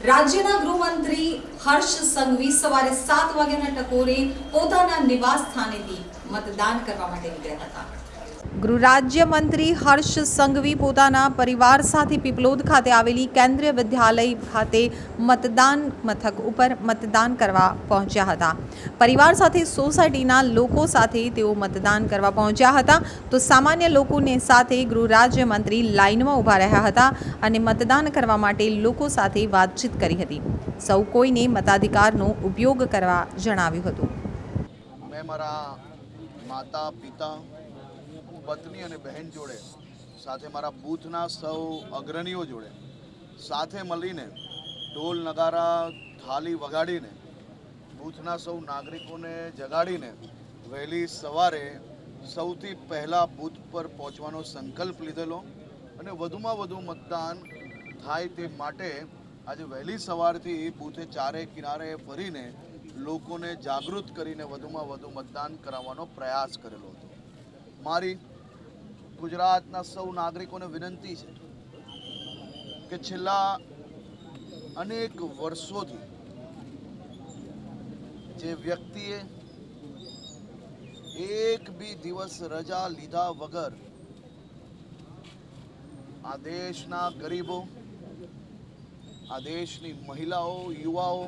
રાજ્યના ગૃહમંત્રી હર્ષ સંઘવી સવારે 7 વાગ્યાના ટકોરે પોતાના નિવાસ સ્થાનેથી મતદાન કરવા માટે નીકળ્યા હતા। ગૃહ રાજ્ય મંત્રી હર્ષ સંઘવી પોતાના પરિવાર સાથે પીપલોદ ખાતે આવેલી કેન્દ્રીય વિદ્યાલય ખાતે મતદાન મથક ઉપર મતદાન કરવા પહોંચ્યા હતા। પરિવાર સાથે સોસાયટીના લોકો સાથે તેઓ મતદાન કરવા પહોંચ્યા હતા તો સામાન્ય લોકોને સાથે ગૃહ રાજ્ય મંત્રી લાઇનમાં ઊભા રહ્યા હતા અને મતદાન કરવા માટે લોકો સાથે વાતચીત કરી હતી। સૌ કોઈને મતાધિકારનો ઉપયોગ કરવા જણાવ્યું હતું। मैं मारा माता पिता पत्नी और बहन जोड़े साथे मारा बूथना सौ अग्रणीओ जोड़े साथे मळीने ढोल नगारा थाली वगाड़ीने बूथना सौ नागरिकोने जगाड़ीने वहेली सवारे सौथी पहला बूथ पर पहोंचवानो संकल्प लीधेलो अने वधुमां वधु मतदान थाय ते माटे आज वहेली सवारथी बूथे चारे किनारे फरीने लोकोने जागृत करीने वधुमां वधु मतदान करावવાનો प्रयास करेलो हतो। मारी गुजरातना सौ नागरिकोने विनंती छे के छेल्ला अनेक वर्षोथी जे व्यक्तिए एक बी दिवस रजा लीधा वगर आ देशना गरीबो आ देशनी महिलाओ युवाओ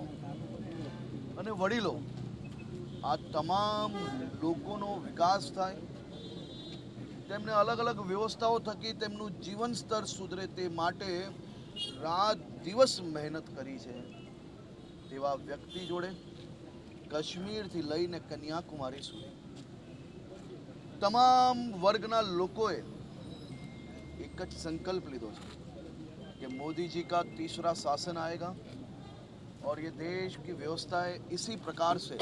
અને વડીલો આ તમામ લોકોનો વિકાસ થાય તેમને અલગ અલગ વ્યવસ્થાઓ થકી તેમનું જીવન સ્તર સુધરે તે માટે રાત દિવસ મહેનત કરી છે તેવા વ્યક્તિ જોડે કાશ્મીરથી લઈને કન્યાકુમારી સુધી તમામ વર્ગના લોકોએ એક જ સંકલ્પ લીધો છે કે મોદી जी का तीसरा शासन आएगा और ये देश की व्यवस्थाएं इसी प्रकार से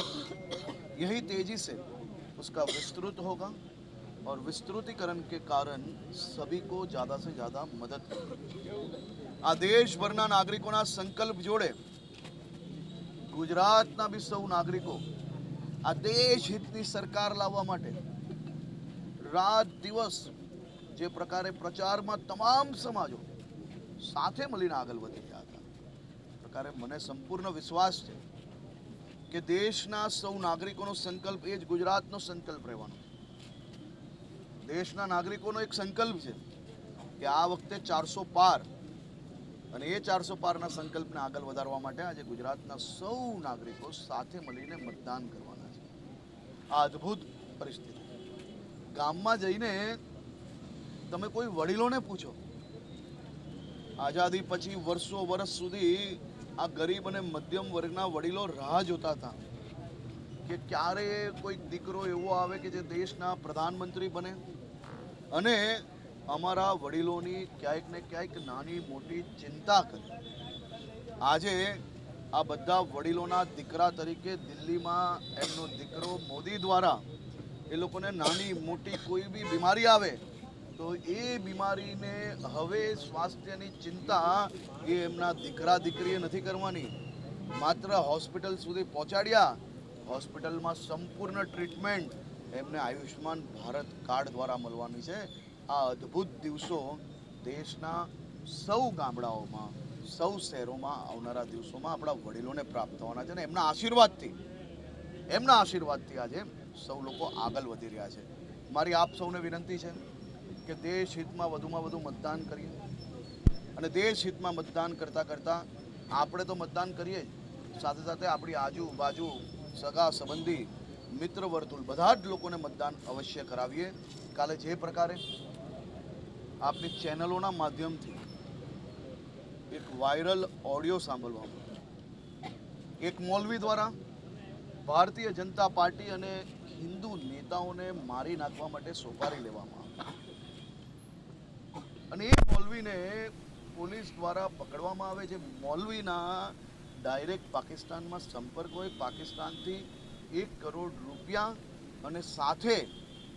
यही तेजी से उसका विस्तृत होगा और विस्तृतीकरण के कारण सभी को ज़्यादा से ज़्यादा मदद करेगी। आ देश भरना नागरिकों ना संकल्प जोड़े गुजरातना भी सौ नागरिको आ देश हितनी सरकार लाववा माटे रात दिवस जे प्रकारे प्रचार में तमाम समाजों साथे मळीने आगळ वधी रह्या हता प्रकारे मने संपूर्ण विश्वास है कि देशना सौ नागरिकों संकल्प ए ज गुजरातनो संकल्प रहेवानो। देशना नागरिकों एक संकल्प है कि आ वखते 400 पार अने ए 400 पारना संकल्पने आगळ वधारवा माटे आज गुजरातना सौ नागरिको साथे मळीने मतदान करवाना छे। आ अद्भुत परिस्थिति गाममां जईने तमे कोई वडीलोने पूछो आजादी पछी वर्षों वर्ष सुधी आ गरीब और मध्यम वर्गना वडीलो राह जोता था कि क्यारे कोई दीकरो एवो आवे कि जे देशना प्रधानमंत्री बने अने अमारा वडीलोनी क्यांक ने क्यांक नानी मोटी चिंता करे। आजे आ बधा वडीलोना दीकरा तरीके दिल्ली में एमनो दीकरो मोदी द्वारा ए लोकोने नानी मोटी कोई भी बीमारी आवे तो ये बीमारी ने हवे स्वास्थ्यनी चिंता ये एमना दीकरा दीकरीए नथी करवानी मात्र हॉस्पिटल सुधी पहोंचाड्या हॉस्पिटल में संपूर्ण ट्रीटमेंट एमने आयुष्मान भारत कार्ड द्वारा मळवानी छे। आ अद्भुत दिवसों देशना सौ गामडाओमां सौ शहेरोमां आवनारा दिवसोमां आपणा वडीलोने प्राप्त थवाना छे ने एमना आशीर्वादथी आजे सौ लोको आगळ वधी रह्या छे। मारी आप सौने विनंती छे कि देश हित में वधुमां वधु मतदान करिए अने देश हित में मतदान करता करता आपणे तो मतदान करिए साथे साथे आपणी आजूबाजू सगा संबंधी मित्र वर्तुल बधा ज लोकोने मतदान अवश्य करावीए। काले जे प्रकारे आपनी चेनलोना माध्यमथी एक वायरल ऑडियो सांभळवा एक मौलवी द्वारा भारतीय जनता पार्टी अने हिंदू नेताओने मारी नाखवा माटे सोपारी लेवामां અને એ મૌલવીને પોલીસ દ્વારા પકડવામાં આવે છે। મૌલવીના ડાયરેક્ટ પાકિસ્તાનમાં સંપર્ક હોય પાકિસ્તાનથી 1 કરોડ રૂપિયા અને સાથે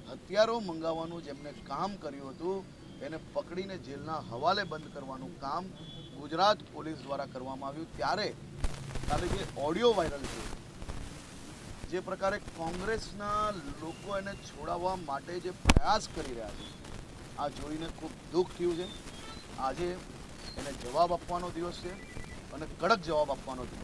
હથિયારો મંગાવવાનું જેમને કામ કર્યું હતું એને પકડીને જેલના હવાલે બંધ કરવાનું કામ ગુજરાત પોલીસ દ્વારા કરવામાં આવ્યું। ત્યારે કાલે જે ઓડિયો વાયરલ છે જે પ્રકારે કોંગ્રેસના લોકો એને છોડાવવા માટે જે પ્રયાસ કરી રહ્યા છે आ जोईने खूब दुख थयुं छे। आजे एने जवाब आपवानो दिवस छे। અને કડક જવાબ આપવાનો છે.